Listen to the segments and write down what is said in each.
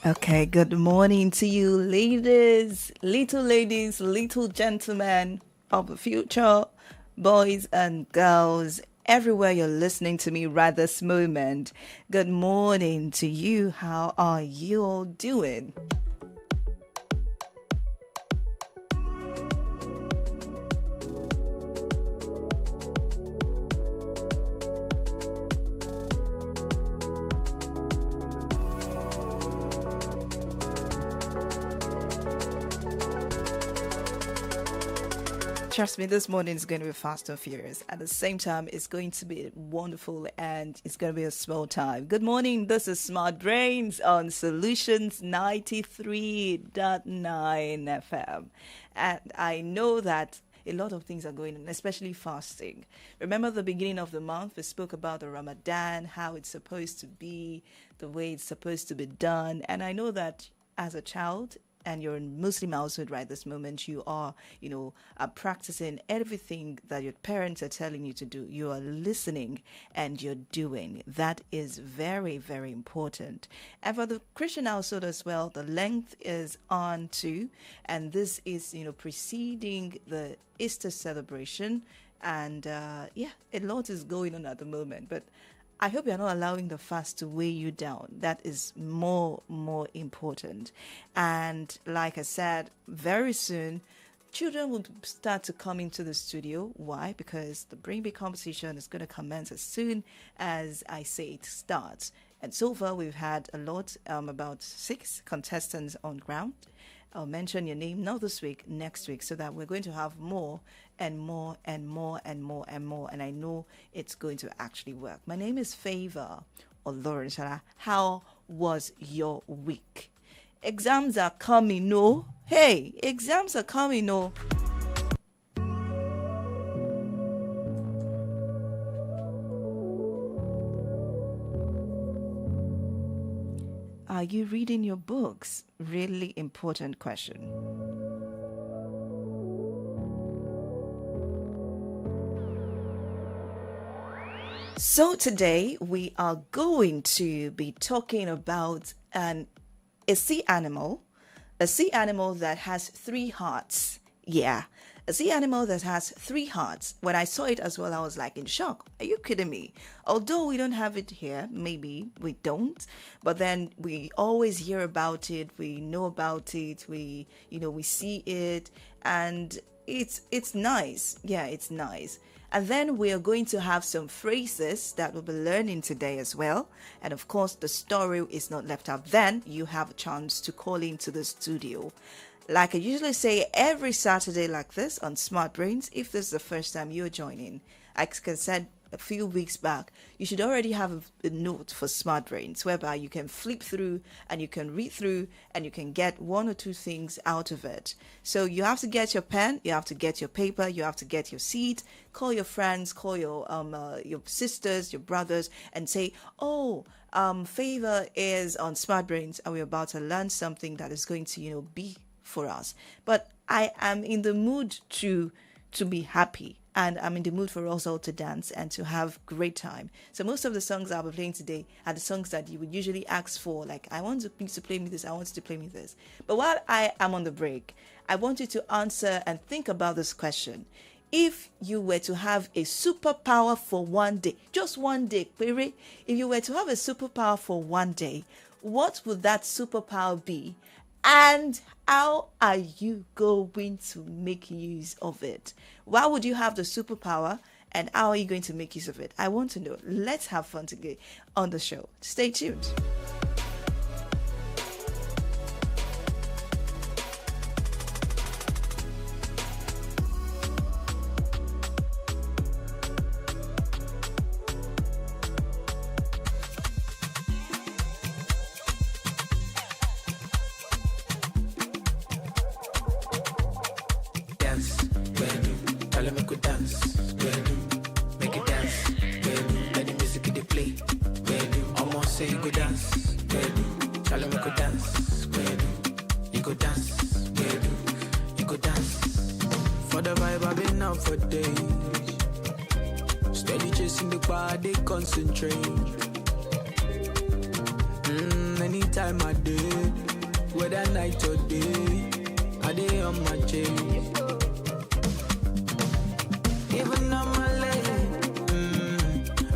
Okay, good morning to you, ladies, little gentlemen of the future, boys and girls, everywhere you're listening to me right this moment. Good morning to you. How are you all doing? Trust me, this morning is going to be fast and furious. At the same time, it's going to be wonderful and it's going to be a small time. Good morning. This is Smart Brains on Solutions 93.9 FM. And I know that a lot of things are going on, especially fasting. Remember the beginning of the month, we spoke about the Ramadan, how it's supposed to be, the way it's supposed to be done. And I know that as a child, and you're in Muslim household right this moment, you are, practicing everything that your parents are telling you to do. You are listening and you're doing. That is very, very important. And for the Christian household as well, the length is on too. And this is, preceding the Easter celebration. And a lot is going on at the moment. But I hope you're not allowing the fast to weigh you down. That is more important. And like I said, very soon, children will start to come into the studio. Why? Because the Brain Bee competition is going to commence as soon as I say it starts. And so far, we've had a lot, about 6 contestants on ground. I'll mention your name not this week, next week, so that we're going to have more and more and more and more and more. And I know it's going to actually work. My name is Favor Olorunshola. How was your week? Exams are coming, no? Hey, exams are coming, no? Are you reading your books? Really important question. So today we are going to be talking about a sea animal that has 3 hearts. Yeah, a sea animal that has 3 hearts. When I saw it as well, I was like in shock. Are you kidding me? Although we don't have it here, maybe we don't, but then we always hear about it. We know about it. We see it, and it's nice. Yeah, it's nice. And then we are going to have some phrases that we'll be learning today as well. And of course, the story is not left out. Then you have a chance to call into the studio. Like I usually say every Saturday like this on Smart Brains, if this is the first time you're joining, like I said a few weeks back, you should already have a note for Smart Brains whereby you can flip through and you can read through and you can get 1 or 2 things out of it. So you have to get your pen, you have to get your paper, you have to get your seat, call your friends, call your sisters, your brothers, and say, Favor is on Smart Brains and we're about to learn something that is going to, be for us. But I am in the mood to be happy, and I'm in the mood for us all to dance and to have great time. So most of the songs I'll be playing today are the songs that you would usually ask for, like I want you to play me this, I want you to play me this. But while I am on the break, I want you to answer and think about this question. If you were to have a superpower for one day, just one day, Pere, if you were to have a superpower for one day, what would that superpower be? And how are you going to make use of it? Why would you have the superpower and how are you going to make use of it? I want to know. Let's have fun today on the show. Stay tuned. Dance, well, tell them make we dance, well, make it dance, well, let the music play. Almost say you go dance. Tell him you go dance. You go dance. You go dance. For the vibe I've been out for days. Steady chasing the body, concentrate. Anytime I do, whether night or day, I day on my chase. Even on my leg,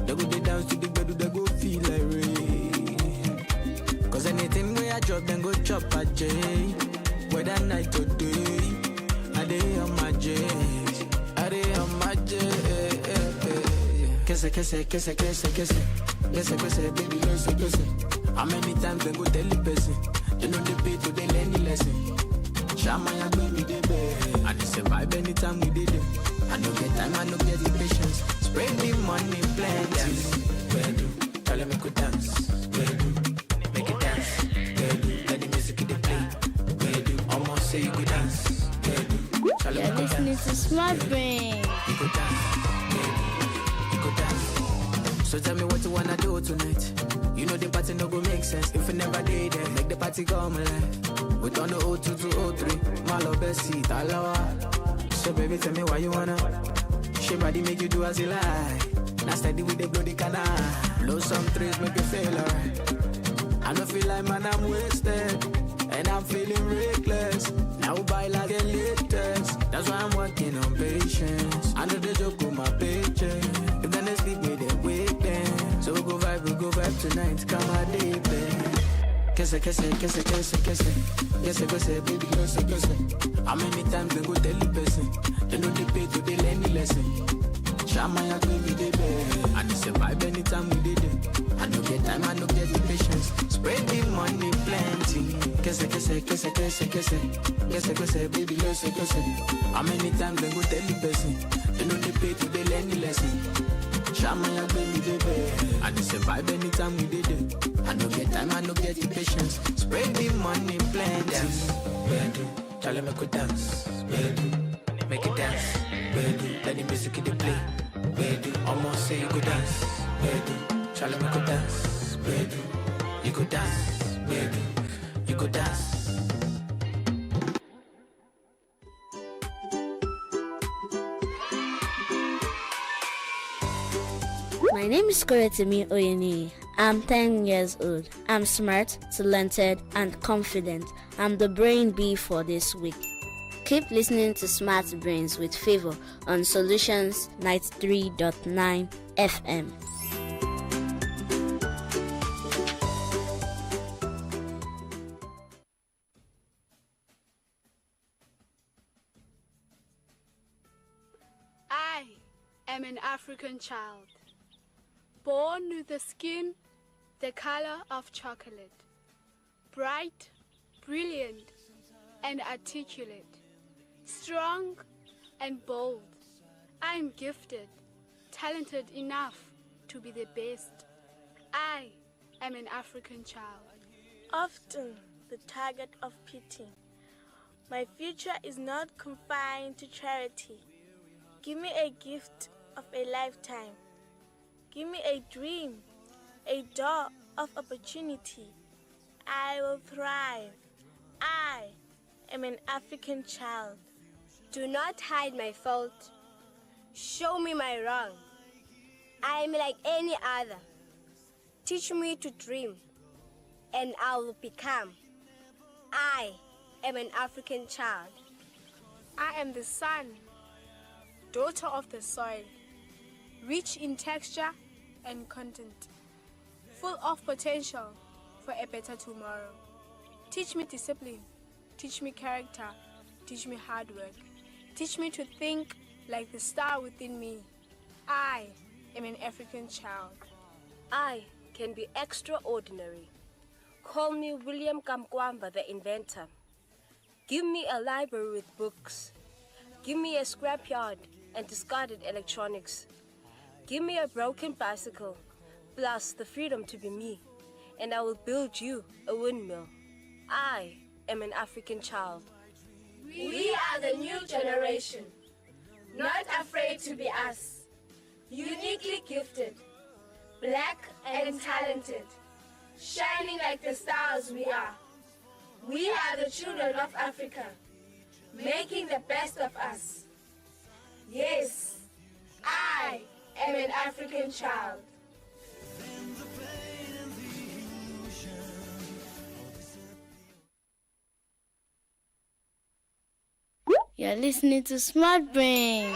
they go they dance to the bed, they go feel like rain. Cause anything where I drop, then go chop a J. Whether night or day, I day on my chase. I day on my chase. Kese, kese, kese, kese, kese. Kese, kese, baby, kese, kese. How many times they go tell the person? You know they pay to they learn the lesson. Shama ya baby they beg. I just survive anytime we did it. I no get time, I no get the patience. Spread the money plenty. Bedu, tell them make we dance. Bedu, make it dance. Bedu, let the music they play. Bedu, almost say you go dance. Bedu, tell them make we dance. To Smart Brain. You go dance. Bedu, you go dance. So tell me what you wanna do tonight. You know the party no go make sense if you never did it. Make the party come alive. We turn the 02 to 03. My love Bessie, Talawa. So baby, tell me why you wanna. She body make you do as you like. Now steady with the bloody canal. Blow some trees, make you feel alright. I don't feel like man, I'm wasted. And I'm feeling reckless. Now buy like a latest. That's why I'm working on patience. I know the joke with my paycheck. If then they sleep with them, wake them. So we go vibe tonight. Come on, deep. Kese, kese, kese, kese, kese. Kese, kese, baby, kese, kese. How many times they go tell the person? They know they pay to they learn the lesson. Shama ya baby, they beg. I just survive anytime we did it. I no get time, I no get the patience. Spread the money plenty. Kese, kese, kese, kese, kese. Kese, kese, baby, kese, kese. How many times they go tell the person? They know they pay to they learn the lesson. Shama ya baby, they beg. I just survive anytime we did it. I no get time, I no get the patience. Spread the money plenty. Dance, bedu, tell them make we dance. Bedu, make it dance. Bedu, let the music in the play. Bedu, almost say you go dance. Bedu, tell them make we dance. Bedu, you go dance. Bedu, you go dance. My name is Koretimi Oyeni. I'm 10 years old. I'm smart, talented, and confident. I'm the brain bee for this week. Keep listening to Smart Brains with Favor on Solutions 93.9 FM. I am an African child, born with the skin the color of chocolate, bright, brilliant, and articulate, strong and bold. I am gifted, talented enough to be the best. I am an African child. Often the target of pity. My future is not confined to charity. Give me a gift of a lifetime. Give me a dream, a door of opportunity. I will thrive. I am an African child. Do not hide my fault. Show me my wrong. I am like any other. Teach me to dream, and I will become. I am an African child. I am the sun, daughter of the soil, rich in texture and content, full of potential for a better tomorrow. Teach me discipline, teach me character, teach me hard work, teach me to think like the star within me. I am an African child. I can be extraordinary. Call me William Kamkwamba, the inventor. Give me a library with books. Give me a scrapyard and discarded electronics. Give me a broken bicycle, plus the freedom to be me, and I will build you a windmill. I am an African child. We are the new generation, not afraid to be us, uniquely gifted, black and talented, shining like the stars we are. We are the children of Africa, making the best of us. Yes, I am an African child. You're listening to Smart Brains.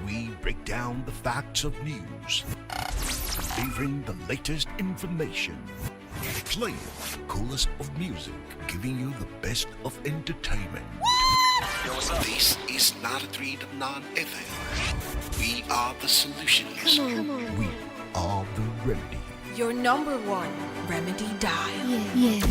We break down the facts of news, delivering the latest information, playing the coolest of music, giving you the best of entertainment. Yo, what's up? This is 93.9 FM. We are the solutions. Come on. We are the remedy. Your number one remedy dial. Yeah.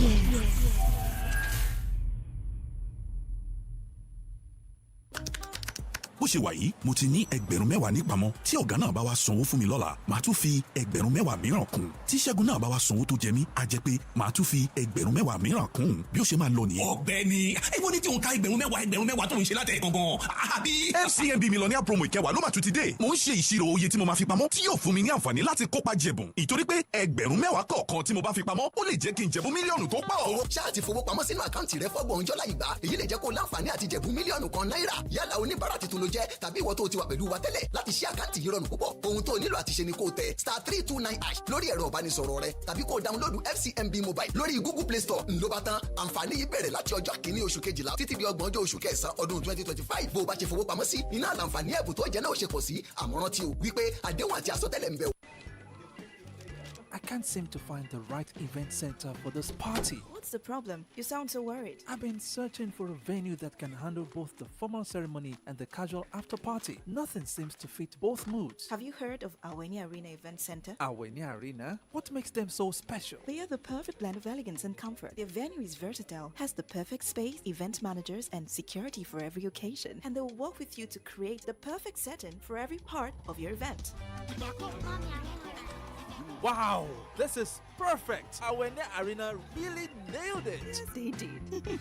bó ṣe wà yìí mo ti ní ẹgbẹ̀rún mẹ́wàá nípamọ́ tí ọ̀gá náà bá wá sanwó fún mi lọ́la màá tún fi ẹgbẹ̀rún mẹ́wàá mìíràn kún tí Ṣẹ́gun náà bá wá sanwó tó jẹ mí á jẹ́ pé màá tún fi ẹgbẹ̀rún mẹ́wàá mìíràn kún bí ó ṣe máa lọ nìyẹn. ọ̀gbẹ́ni ìwọ ní tí òun ka ẹgbẹ̀rún mẹ́wàá tó ń ṣe látẹ̀ gangan àbí. FCMB Millionaire promo ìkẹwàá ló máa tún ti dé mo ń ṣe ìṣirò oye tí mo máa fi pamọ́ tí yóò fún mi ní àǹfààní láti kópa jẹ̀bùn ìtorí pé ẹgbẹ̀rún mẹ́wàá kọ̀ọ̀kan tí mo bá fi pamọ́ ó lè jẹ́ kí n jẹ̀bùn mílíọ̀nù tó pọ̀. owó ṣáà ti fowó pamọ́ sínú àkáǹtì rẹ fọ́gbọ̀n ọjọ́ láì gbà èyí lè jẹ́ kó láǹfààní àti jẹ̀bùn mílíọ̀nù kan náírà yálà oníbàárà tuntun ló jẹ́ tàbí ìwọ tó ti wà pẹ̀lú wa tẹ́lẹ̀ láti ṣí àkáǹtì yìí rọrùn púpọ̀ ohun tó nílò àti ṣe ni kó tẹ *329# lórí ẹ̀rọ ìbánisọ̀rọ̀ rẹ tàbí kó download FCMB mobile lórí Google Play Store ńlọ bá tán àǹfààní yìí bẹ̀rẹ̀ láti ọjọ́ kìíní oṣù kejìlá títí di ọgbọ̀njọ́ oṣù kẹsàn-án ọdún 2025 bó o bá ṣe fowó pamọ́ sí iná àlàǹfààní ẹ̀bùn tó jẹ́ náà ṣe pọ̀ sí àmọ̀ràn tí o wípé àdéhùn àti àsọtẹ́lẹ̀ ń bẹ. I can't seem to find the right event center for this party. What's the problem? You sound so worried. I've been searching for a venue that can handle both the formal ceremony and the casual after party. Nothing seems to fit both moods. Have you heard of Aweni Arena Event Center? Aweni Arena? What makes them so special? They are the perfect blend of elegance and comfort. Their venue is versatile, has the perfect space, event managers, and security for every occasion. And they will work with you to create the perfect setting for every part of your event. Wow, this is perfect. Awene Arena really nailed it. Yes, they did.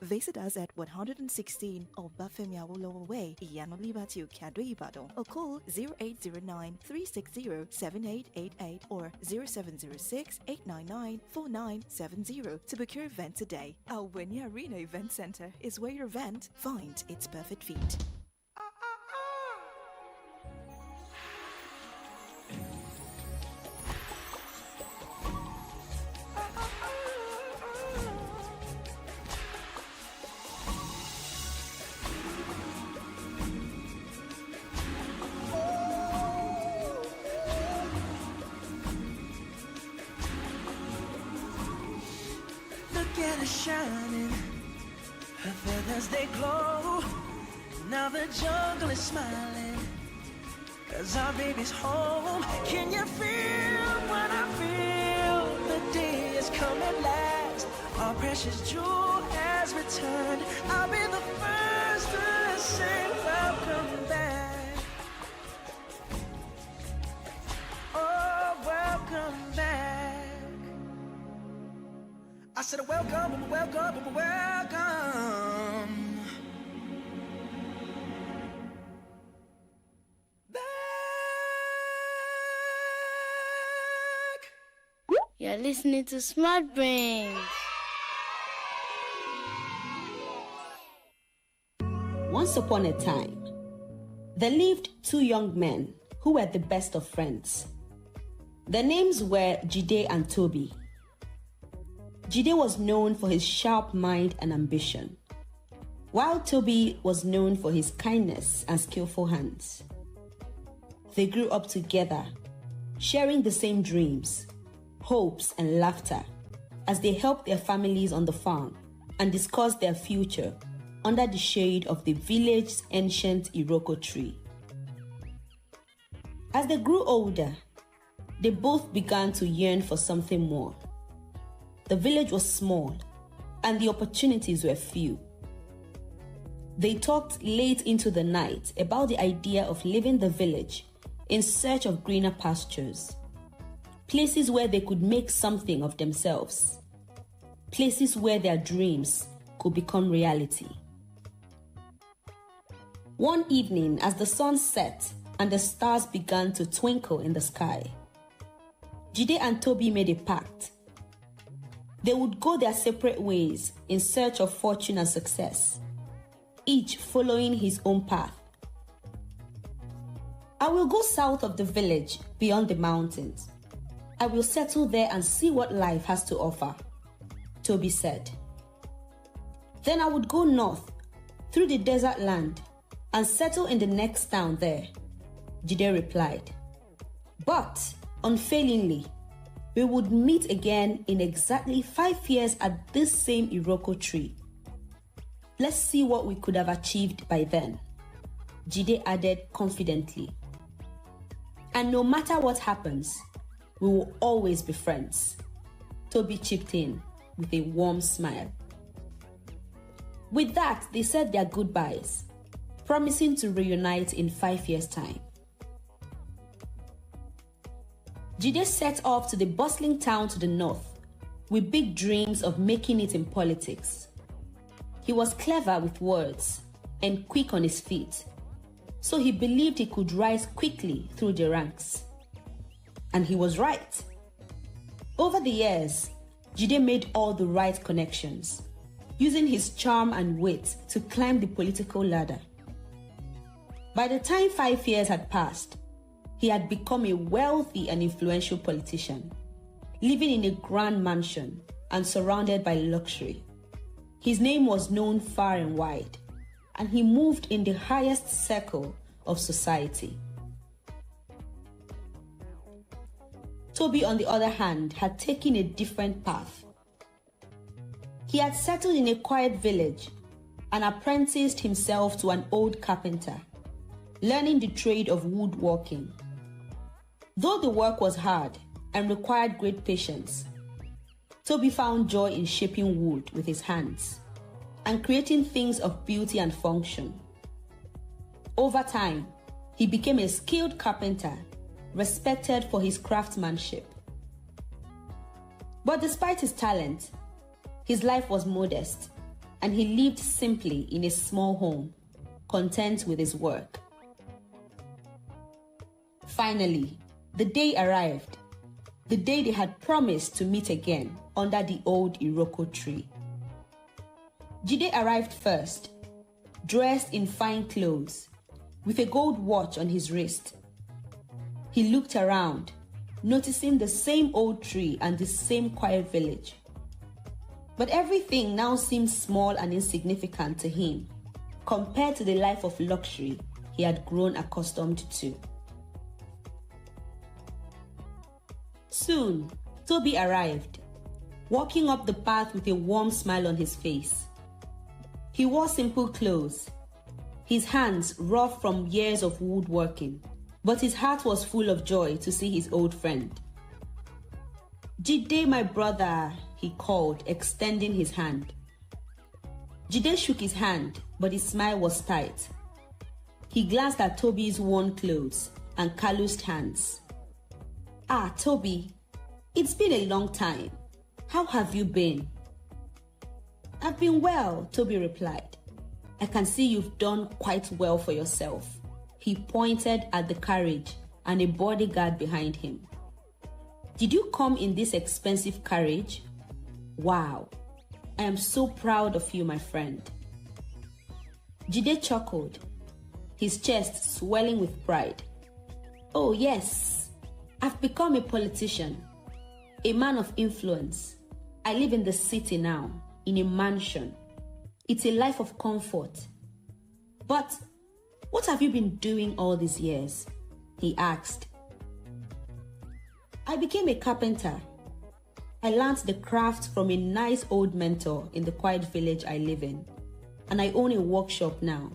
Visit us at 116 Obafemi Awolowo Way, Iyano Liberty, Okado, Ibadan, or call 0809 360 7888 or 0706 899 4970 to book your event today. Awene Arena Event Center is where your event finds its perfect fit. Shining, her feathers they glow. Now the jungle is smiling, 'cause our baby's home. Can you feel what I feel? The day is come at last. Our precious jewel has returned. I'll be the first to say welcome back. Oh, welcome back. I said welcome, welcome, welcome back. You're listening to Smart Brains. Once upon a time, there lived two young men who were the best of friends. Their names were Jide and Toby. Jide was known for his sharp mind and ambition, while Toby was known for his kindness and skillful hands. They grew up together, sharing the same dreams, hopes, and laughter as they helped their families on the farm and discussed their future under the shade of the village's ancient Iroko tree. As they grew older, they both began to yearn for something more. The village was small, and the opportunities were few. They talked late into the night about the idea of leaving the village in search of greener pastures, places where they could make something of themselves, places where their dreams could become reality. One evening, as the sun set and the stars began to twinkle in the sky, Jide and Toby made a pact. They would go their separate ways in search of fortune and success, each following his own path. I will go south of the village beyond the mountains. I will settle there and see what life has to offer, Toby said. Then I would go north through the desert land and settle in the next town there, Jide replied. But, unfailingly, we would meet again in exactly 5 years at this same Iroko tree. Let's see what we could have achieved by then, Jide added confidently. And no matter what happens, we will always be friends, Toby chipped in with a warm smile. With that, they said their goodbyes, promising to reunite in 5 years' time. Jide set off to the bustling town to the north, with big dreams of making it in politics. He was clever with words and quick on his feet, so he believed he could rise quickly through the ranks. And he was right. Over the years, Jide made all the right connections, using his charm and wit to climb the political ladder. By the time 5 years had passed, he had become a wealthy and influential politician, living in a grand mansion and surrounded by luxury. His name was known far and wide, and he moved in the highest circle of society. Toby, on the other hand, had taken a different path. He had settled in a quiet village and apprenticed himself to an old carpenter, learning the trade of woodworking. Though the work was hard and required great patience, Toby found joy in shaping wood with his hands and creating things of beauty and function. Over time, he became a skilled carpenter, respected for his craftsmanship. But despite his talent, his life was modest, and he lived simply in a small home, content with his work. Finally, the day arrived, the day they had promised to meet again under the old Iroko tree. Jide arrived first, dressed in fine clothes, with a gold watch on his wrist. He looked around, noticing the same old tree and the same quiet village. But everything now seemed small and insignificant to him, compared to the life of luxury he had grown accustomed to. Soon, Toby arrived, walking up the path with a warm smile on his face. He wore simple clothes, his hands rough from years of woodworking, but his heart was full of joy to see his old friend. "Jide, my brother," he called, extending his hand. Jide shook his hand, but his smile was tight. He glanced at Toby's worn clothes and calloused hands. "Ah, Toby, it's been a long time. How have you been?" "I've been well," Toby replied. "I can see you've done quite well for yourself." He pointed at the carriage and a bodyguard behind him. "Did you come in this expensive carriage? Wow, I am so proud of you, my friend." Jide chuckled, his chest swelling with pride. "Oh yes, I've become a politician, a man of influence. I live in the city now, in a mansion. It's a life of comfort. But what have you been doing all these years?" he asked. "I became a carpenter. I learned the craft from a nice old mentor in the quiet village I live in, and I own a workshop now,"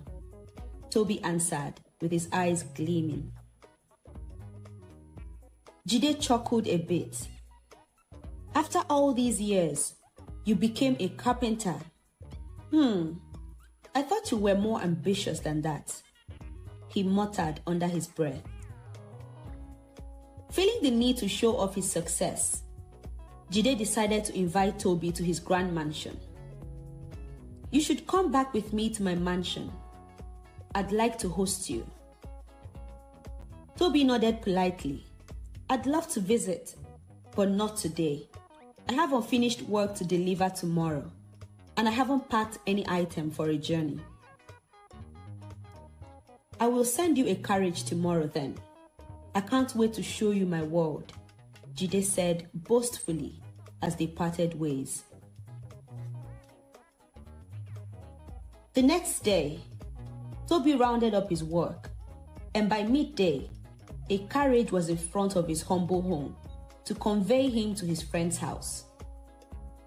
Toby answered with his eyes gleaming. Jide chuckled a bit. "After all these years, you became a carpenter. I thought you were more ambitious than that," he muttered under his breath. Feeling the need to show off his success, Jide decided to invite Toby to his grand mansion. "You should come back with me to my mansion. I'd like to host you. Toby nodded politely. I'd love to visit, but not today. I have unfinished work to deliver tomorrow, and I haven't packed any item for a journey. I will send you a carriage tomorrow then. I can't wait to show you my world, Jide said boastfully as they parted ways. The next day, Toby rounded up his work, and by midday, a carriage was in front of his humble home to convey him to his friend's house.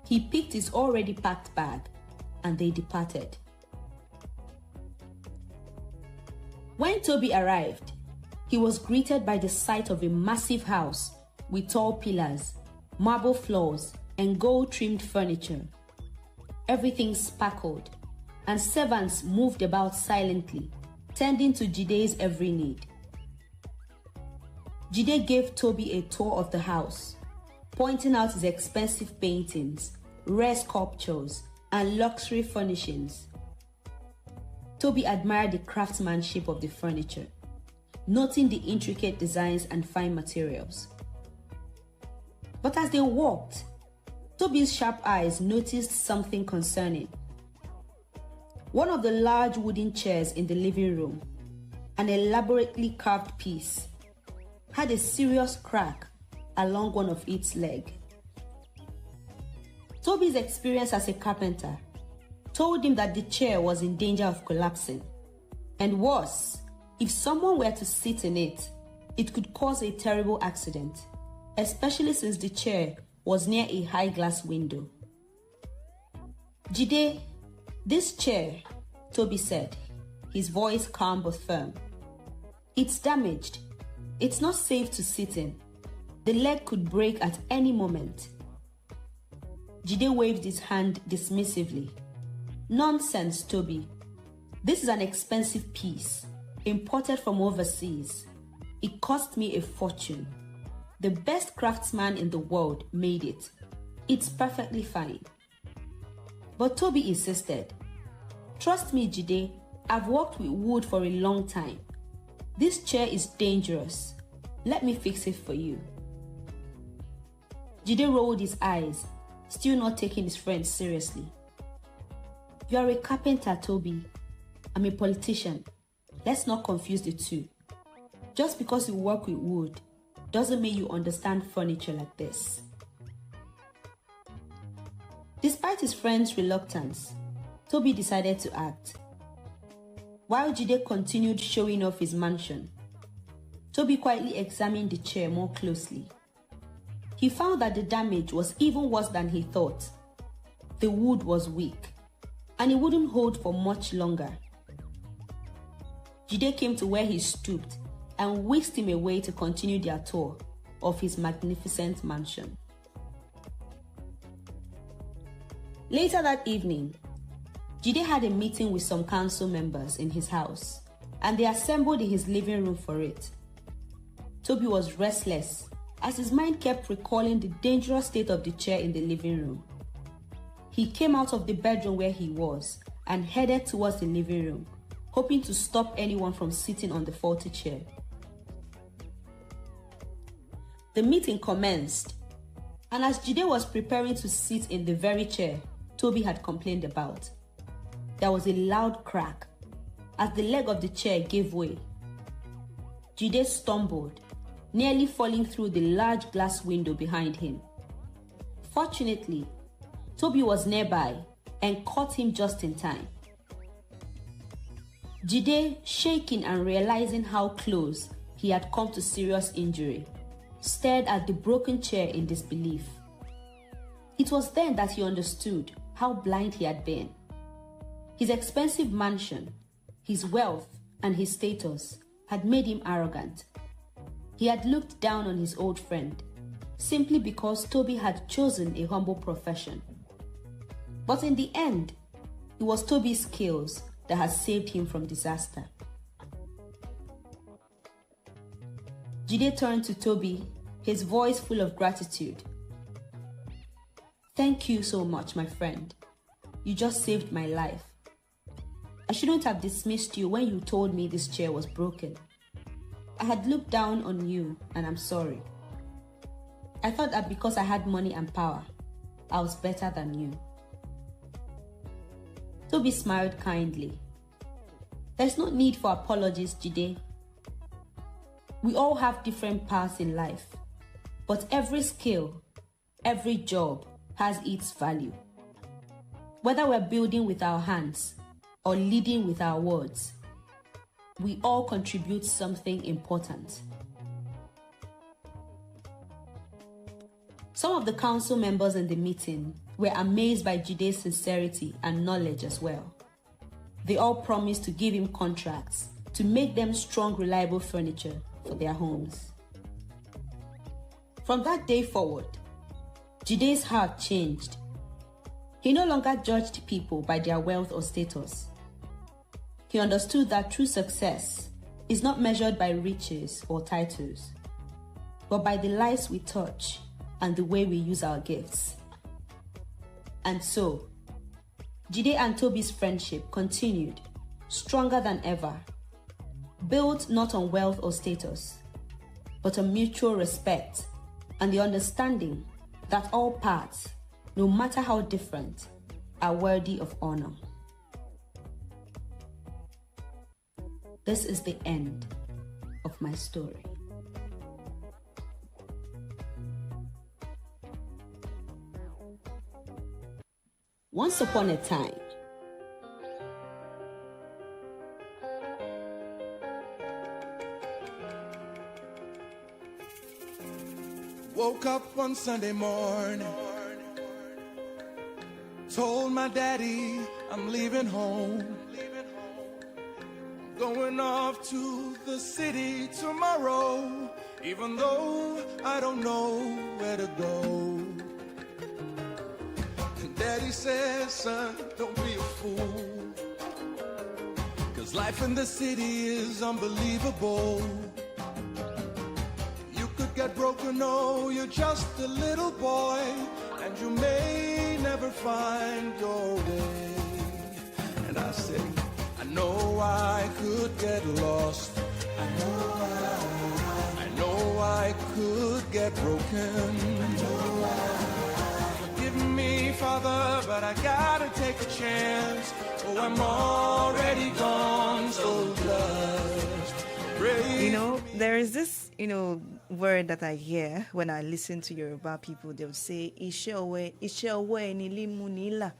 He picked his already packed bag and they departed. When Toby arrived, he was greeted by the sight of a massive house with tall pillars, marble floors, and gold-trimmed furniture. Everything sparkled, and servants moved about silently, tending to Jide's every need. Jide gave Toby a tour of the house, pointing out his expensive paintings, rare sculptures, and luxury furnishings. Toby admired the craftsmanship of the furniture, noting the intricate designs and fine materials. But as they walked, Toby's sharp eyes noticed something concerning. One of the large wooden chairs in the living room, an elaborately carved piece, had a serious crack along one of its legs. Toby's experience as a carpenter told him that the chair was in danger of collapsing, and worse, if someone were to sit in it, it could cause a terrible accident, especially since the chair was near a high glass window. Jide, this chair, Toby said, his voice calm but firm. It's damaged. It's not safe to sit in. The leg could break at any moment. Jide waved his hand dismissively. Nonsense, Toby. This is an expensive piece, imported from overseas. It cost me a fortune. The best craftsman in the world made it. It's perfectly fine. But Toby insisted. Trust me, Jide, I've worked with wood for a long time. This chair is dangerous. Let me fix it for you. Jide rolled his eyes, still not taking his friend seriously. You are a carpenter, Toby. I'm a politician. Let's not confuse the two. Just because you work with wood doesn't mean you understand furniture like this. Despite his friend's reluctance, Toby decided to act. While Jide continued showing off his mansion, Toby quietly examined the chair more closely. He found that the damage was even worse than he thought. The wood was weak, and it wouldn't hold for much longer. Jide came to where he stooped and whisked him away to continue their tour of his magnificent mansion. Later that evening, Jide had a meeting with some council members in his house, and they assembled in his living room for it. Toby was restless as his mind kept recalling the dangerous state of the chair in the living room. He came out of the bedroom where he was and headed towards the living room, hoping to stop anyone from sitting on the faulty chair. The meeting commenced, and as Jide was preparing to sit in the very chair Toby had complained about, there was a loud crack as the leg of the chair gave way. Jide stumbled, nearly falling through the large glass window behind him. Fortunately, Toby was nearby and caught him just in time. Jide, shaking and realizing how close he had come to serious injury, stared at the broken chair in disbelief. It was then that he understood how blind he had been. His expensive mansion, his wealth, and his status had made him arrogant. He had looked down on his old friend simply because Toby had chosen a humble profession. But in the end, it was Toby's skills that had saved him from disaster. Jide turned to Toby, his voice full of gratitude. Thank you so much, my friend. You just saved my life. I shouldn't have dismissed you when you told me this chair was broken. I had looked down on you, and I'm sorry. I thought that because I had money and power, I was better than you. Toby smiled kindly. There's no need for apologies, Jide. We all have different paths in life, but every skill, every job has its value. Whether we're building with our hands or leading with our words, we all contribute something important. Some of the council members in the meeting were amazed by Jide's sincerity and knowledge as well. They all promised to give him contracts to make them strong, reliable furniture for their homes. From that day forward, Jide's heart changed. He no longer judged people by their wealth or status. He understood that true success is not measured by riches or titles, but by the lives we touch and the way we use our gifts. And so, Jide and Toby's friendship continued, stronger than ever, built not on wealth or status, but on mutual respect and the understanding that all paths, no matter how different, are worthy of honor. This is the end of my story. Once upon a time, woke up one Sunday morning, told my daddy I'm leaving home, going off to the city tomorrow, even though I don't know where to go. And daddy says, son, don't be a fool, 'cause life in the city is unbelievable. You could get broken, oh, you're just a little boy, and you may never find your way. And I said, I know I could get lost, I know I could get broken. Forgive me, Father, but I gotta take a chance. Oh, I'm already gone, so just pray. You know, there is this, word that I hear when I listen to Yoruba people. They'll say, Ishewe nilimunila.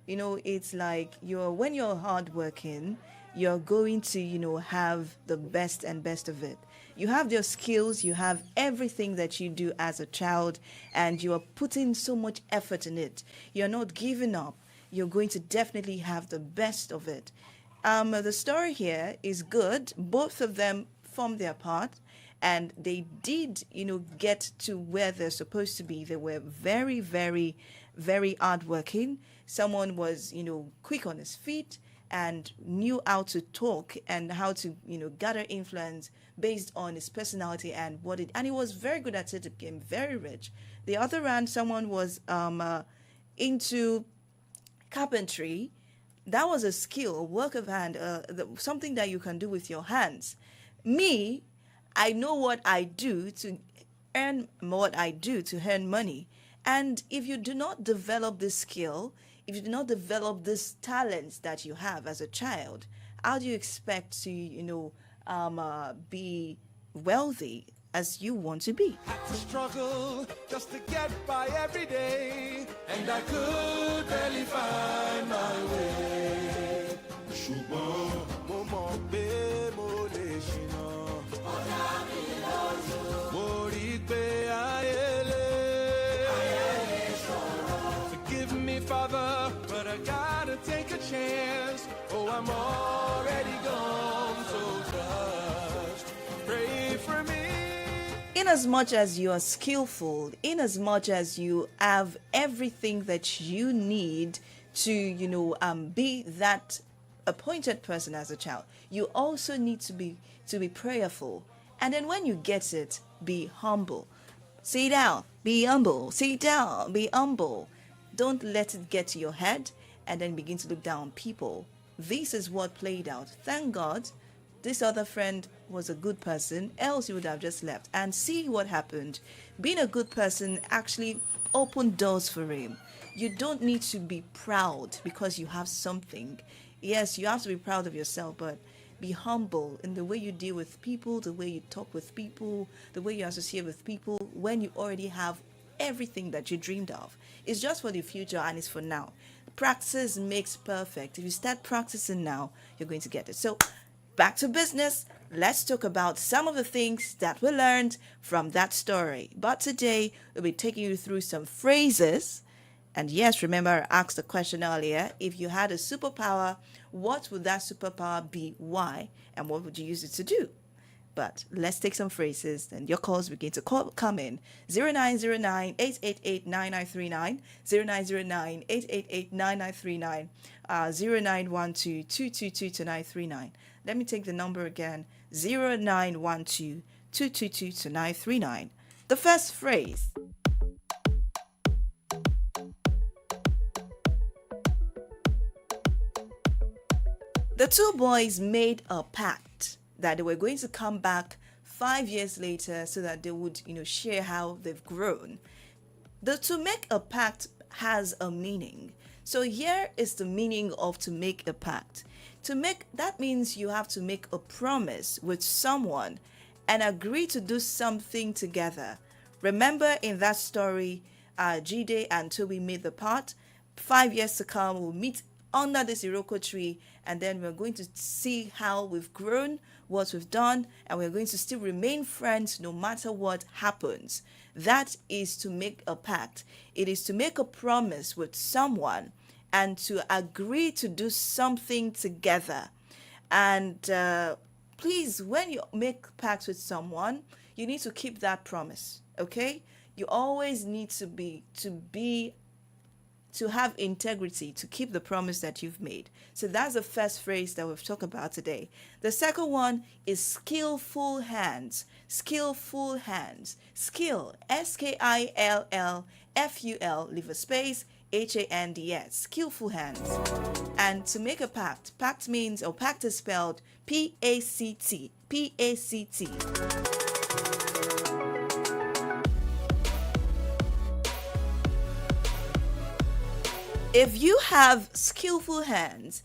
It's like when you're hardworking, you're going to, have the best and best of it. You have your skills, you have everything that you do as a child, and you are putting so much effort in it. You're not giving up. You're going to definitely have the best of it. The story here is good. Both of them formed their part, and they did, get to where they're supposed to be. They were very, very, very hardworking. Someone was, quick on his feet and knew how to talk and how to, gather influence based on his personality and and he was very good at it. It became very rich. The other hand, someone was into carpentry. That was a skill, a work of hand, something that you can do with your hands. Me, I know what I do to earn money. And if you do not develop this skill, if you do not develop this talents that you have as a child, how do you expect to, be wealthy as you want to be? Had to struggle just to get by every day, and I could barely find my way. Ṣùgbọ́n mo mọ̀ pé mo lè ṣìnà. Mo rí pé ayé le. Forgive me, Father, but I gotta take a chance. Oh, I'm already gone, so just pray for me. Inasmuch as you are skillful, inasmuch as you have everything that you need to, be that appointed person as a child, you also need to be prayerful. And then when you get it, be humble. Sit down, be humble. Sit down, be humble. Don't let it get to your head and then begin to look down on people this is what played out. Thank God this other friend was a good person, else he would have just left. And see what happened. Being a good person actually opened doors for him. You don't need to be proud because you have something. Yes, you have to be proud of yourself, but be humble in the way you deal with people, the way you talk with people, the way you associate with people when you already have everything that you dreamed of. It's just for the future and it's for now. Practice makes perfect. If you start practicing now, you're going to get it. So back to business. Let's talk about some of the things that we learned from that story. But today, we'll be taking you through some phrases. And yes, remember I asked the question earlier, if you had a superpower, what would that superpower be, why, and what would you use it to do? But let's take some phrases, and your calls begin to come in. 0909-888-9939, 0909-888-9939, 0912-222-2939. Let me take the number again, 0912-222-2939. The first phrase. The two boys made a pact that they were going to come back 5 years later so that they would, share how they've grown. To make a pact has a meaning. So here is the meaning of to make a pact. That means you have to make a promise with someone and agree to do something together. Remember in that story, Jide and Toby made the pact. 5 years to come, we'll meet under this Iroko tree, and then we're going to see how we've grown, what we've done, and we're going to still remain friends no matter what happens. That is to make a pact. It is to make a promise with someone and to agree to do something together. And please, when you make pacts with someone, you need to keep that promise, okay? You always need to have integrity, to keep the promise that you've made. So that's the first phrase that we've talked about today. The second one is skillful hands. Skillful hands. Skill, S-K-I-L-L-F-U-L, leave a space, H-A-N-D-S, skillful hands. And to make a pact, pact is spelled P-A-C-T, P-A-C-T. If you have skillful hands,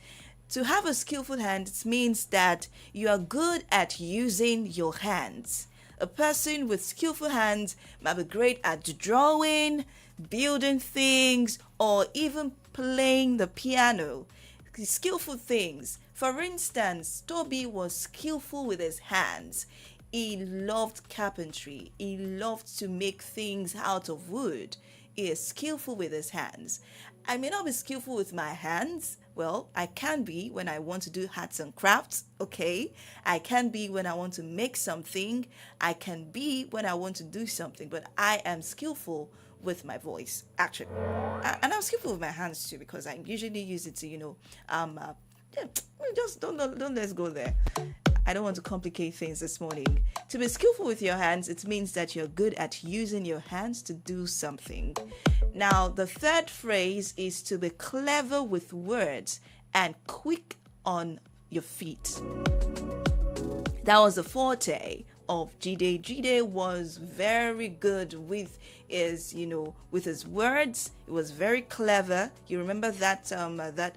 to have a skillful hand, it means that you are good at using your hands. A person with skillful hands might be great at drawing, building things, or even playing the piano. Skillful things. For instance, Toby was skillful with his hands. He loved carpentry. He loved to make things out of wood. He is skillful with his hands. I may not be skillful with my hands. Well, I can be when I want to do arts and crafts, okay? I can be when I want to make something. I can be when I want to do something, but I am skillful with my voice, actually. And I'm skillful with my hands too, because I usually use it to, just don't let's go there. I don't want to complicate things this morning. To be skillful with your hands, it means that you're good at using your hands to do something. Now, the third phrase is to be clever with words and quick on your feet. That was the forte of Jide. Jide was very good with his words. It was very clever. You remember that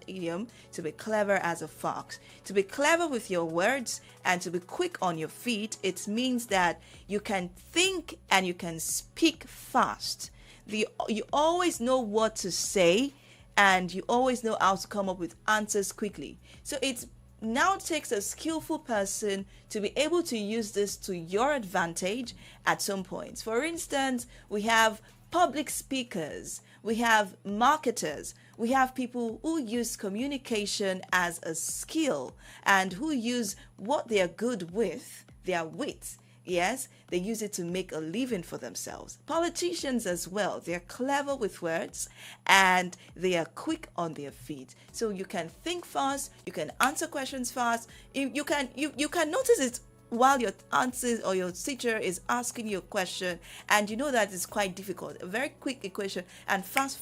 idiom, to be clever as a fox. To be clever with your words and to be quick on your feet, it means that you can think and you can speak fast. You always know what to say and you always know how to come up with answers quickly. So it now takes a skillful person to be able to use this to your advantage at some points. For instance, we have public speakers, we have marketers, we have people who use communication as a skill and who use what they are good with, their wit. Yes, they use it to make a living for themselves. Politicians as well, they're clever with words and they are quick on their feet. So you can think fast, you can answer questions fast. You can notice it while your answers or your teacher is asking you a question and you know that it's quite difficult, a very quick equation, and fast,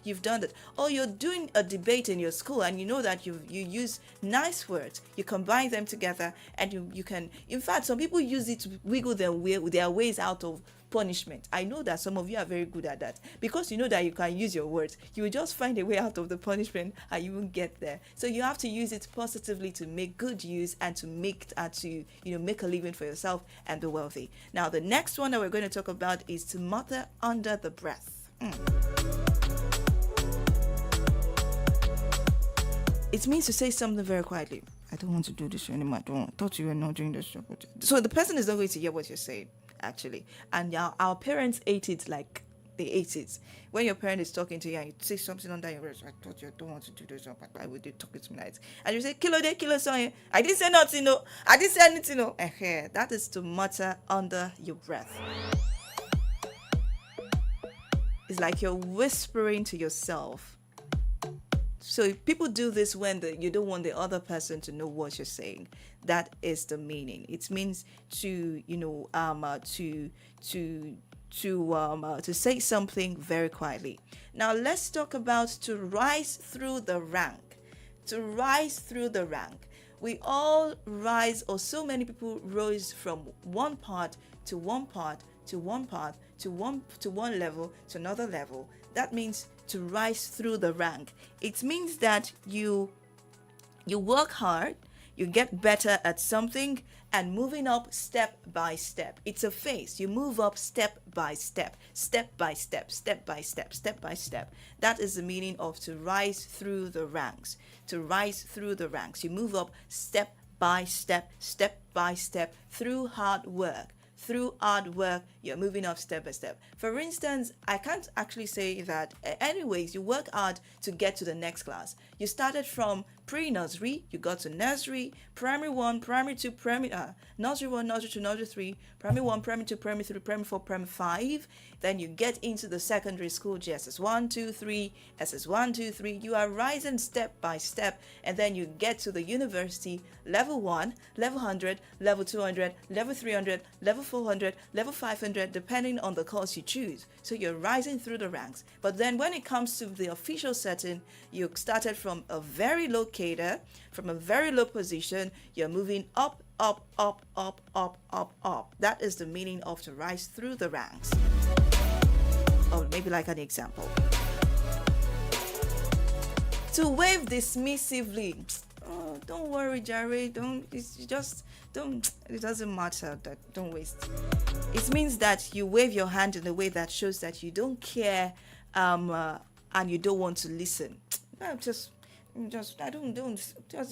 you've done that. Or you're doing a debate in your school and you know that you use nice words, you combine them together, and you can, in fact, some people use it to wiggle their ways out of punishment. I know that some of you are very good at that because you know that you can use your words. You will just find a way out of the punishment and you won't get there. So you have to use it positively to make good use and to make make a living for yourself and be wealthy. Now the next one that we're going to talk about is to mutter under the breath. It means to say something very quietly. I don't want to do this anymore. I thought you were not doing this. So the person is not going to hear what you're saying, actually. And our parents ate it like they ate it. When your parent is talking to you and you say something under your breath, I thought you don't want to do this, but I would do talking to me night. And you say, kilo de, kilo son. I didn't say nothing, no. I didn't say anything, no. That is to mutter under your breath. It's like you're whispering to yourself. So people do this when you don't want the other person to know what you're saying. That is the meaning. It means to say something very quietly. Now let's talk about to rise through the rank. To rise through the rank. We all rise, or so many people rise from one part to one part to one part to one level to another level. That means to rise through the rank. It means that you work hard, you get better at something, and moving up step by step. It's a phase. You move up step by step, step by step, step by step, step by step. That is the meaning of to rise through the ranks. To rise through the ranks. You move up step by step, step by step, through hard work. Through hard work, you're moving up step by step. For instance, I can't actually say that. Anyways, you work hard to get to the next class. You started from pre-nursery, you got to nursery, primary 1, primary 2, nursery 1, nursery 2, nursery 3, primary 1, primary 2, primary 3, primary 4, primary 5. Then you get into the secondary school, GSS 1, 2, 3, SS 1, 2, 3. You are rising step by step, and then you get to the university, level 1, level 100, level 200, level 300, level 400, level 500, depending on the course you choose. So you're rising through the ranks. But then when it comes to the official setting, you started from a very low cadre, from a very low position. You're moving up, up, up, up, up, up, up. That is the meaning of to rise through the ranks. Or maybe like an example. To wave dismissively. Oh, don't worry, Jerry. It doesn't matter. Don't waste. It means that you wave your hand in a way that shows that you don't care, and you don't want to listen. You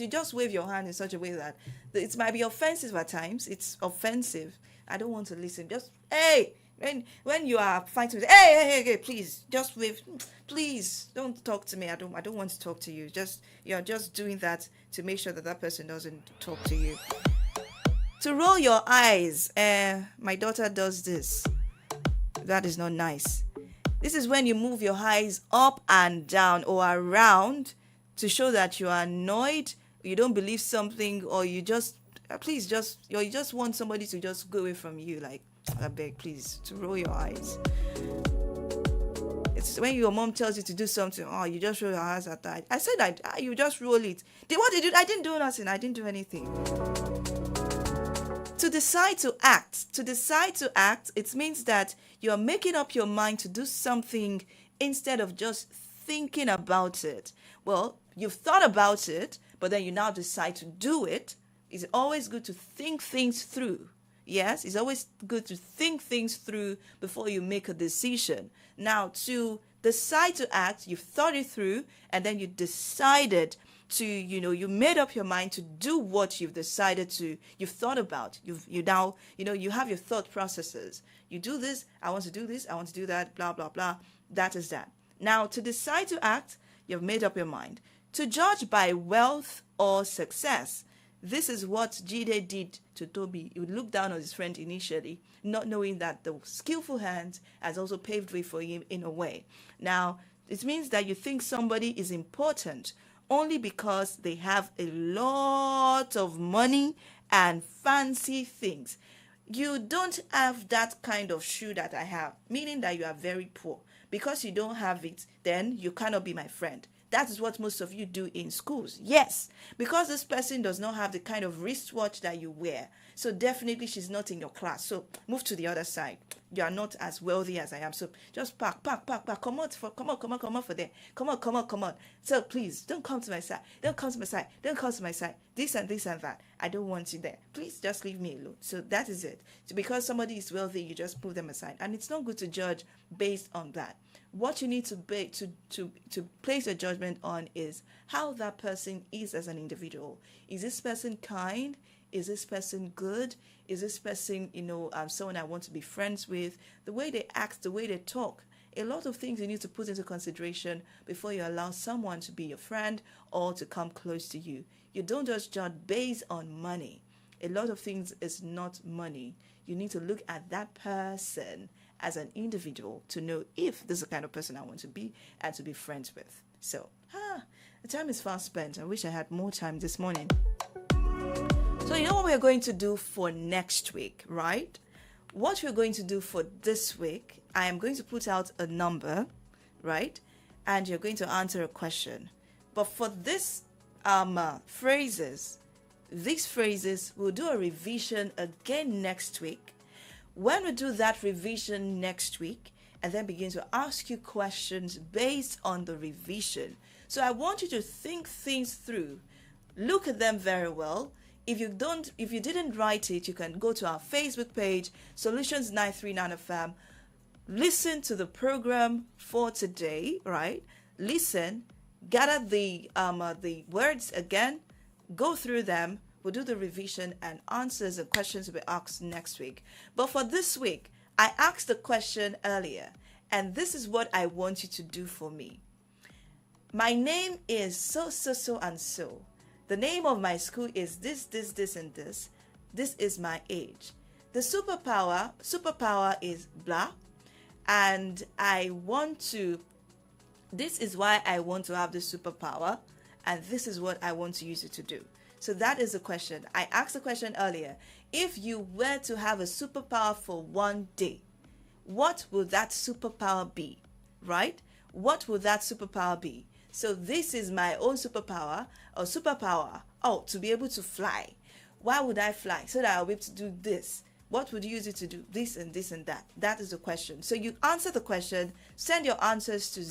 just wave your hand in such a way that it might be offensive at times. It's offensive. I don't want to listen. Just hey. When you are fighting, hey, please, just wave. Please don't talk to me. I don't want to talk to you. You're just doing that to make sure that person doesn't talk to you. To roll your eyes. My daughter does this. That is not nice. This is when you move your eyes up and down or around to show that you are annoyed, you don't believe something, or you just want somebody to just go away from you. Like, I beg, please, to roll your eyes. It's when your mom tells you to do something, you just roll your eyes at that. I said that you just roll it. What did you do? I didn't do nothing. I didn't do anything. To decide to act. To decide to act, it means that you're making up your mind to do something instead of just thinking about it. Well, you've thought about it, but then you now decide to do it. It's always good to think things through. Yes, it's always good to think things through before you make a decision. Now, to decide to act, you've thought it through, and then you decided to, you made up your mind to do what you've decided to, you've thought about. You have your thought processes. You do this, I want to do this, I want to do that, blah, blah, blah. That is that. Now, to decide to act, you've made up your mind. To judge by wealth or success. This is what Jide did to Toby. He would look down on his friend initially, not knowing that the skillful hand has also paved way for him in a way. Now, it means that you think somebody is important only because they have a lot of money and fancy things. You don't have that kind of shoe that I have, meaning that you are very poor. Because you don't have it, then you cannot be my friend. That is what most of you do in schools. Yes, because this person does not have the kind of wristwatch that you wear. So definitely she's not in your class. So move to the other side. You are not as wealthy as I am. So just pack. Come on for there. Come on. So please, don't come to my side. Don't come to my side. This and that. I don't want you there. Please just leave me alone. So that is it. So because somebody is wealthy, you just move them aside. And it's not good to judge based on that. What you need to place your judgment on is how that person is as an individual. Is this person kind? Is this person good? Is this person, someone I want to be friends with? The way they act, the way they talk. A lot of things you need to put into consideration before you allow someone to be your friend or to come close to you. You don't just judge based on money. A lot of things is not money. You need to look at that person as an individual to know if this is the kind of person I want to be and to be friends with. So, the time is fast spent. I wish I had more time this morning. So you know what we're going to do for next week, right? What we're going to do for this week, I am going to put out a number, right? And you're going to answer a question. But for this these phrases, we'll do a revision again next week. When we do that revision next week, and then begin to ask you questions based on the revision. So I want you to think things through. Look at them very well. If you didn't write it, you can go to our Facebook page, Solutions 939 FM. Listen to the program for today, right? Listen, gather the words again, go through them. We'll do the revision and answers and questions will be asked next week. But for this week, I asked the question earlier, and this is what I want you to do for me. My name is so and so. The name of my school is this, and this. This is my age. The superpower is blah. And this is why I want to have the superpower. And this is what I want to use it to do. So that is the question. I asked the question earlier. If you were to have a superpower for one day, what would that superpower be? Right? What would that superpower be? So this is my own superpower. To be able to fly. Why would I fly? So that I'll be able to do this. What would you use it to do? This and that. That is the question. So you answer the question. Send your answers to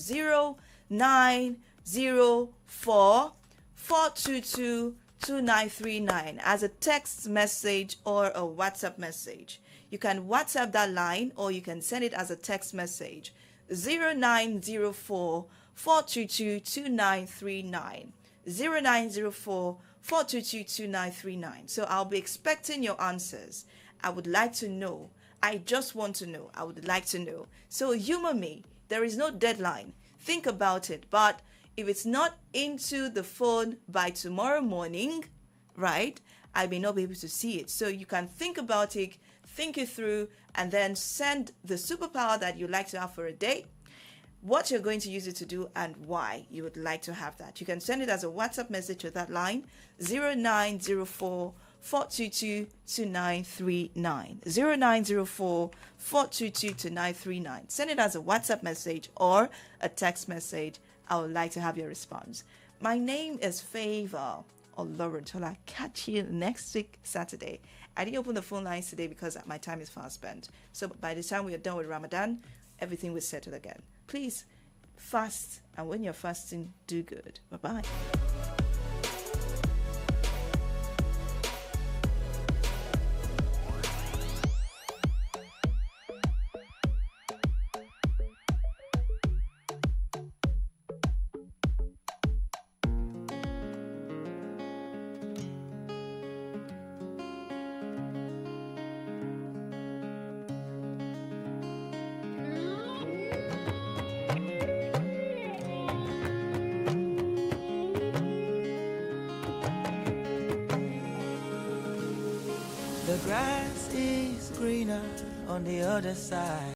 0904 422 2939 as a text message or a WhatsApp message. You can WhatsApp that line or you can send it as a text message. 0904 422 2939. 0904 422 2939. So I'll be expecting your answers. I would like to know. I just want to know. I would like to know. So humor me. There is no deadline. Think about it. But if it's not into the phone by tomorrow morning, right, I may not be able to see it. So you can think about it, think it through, and then send the superpower that you'd like to have for a day, what you're going to use it to do, and why you would like to have that. You can send it as a WhatsApp message to that line, 0904 422 2939. 0904 422 2939. Send it as a WhatsApp message or a text message. I would like to have your response. My name is Favor Olorun. I'll catch you next week, Saturday. I didn't open the phone lines today because my time is fast spent. So by the time we are done with Ramadan, everything will settle again. Please fast, and when you're fasting, do good. Bye-bye. The grass is greener on the other side.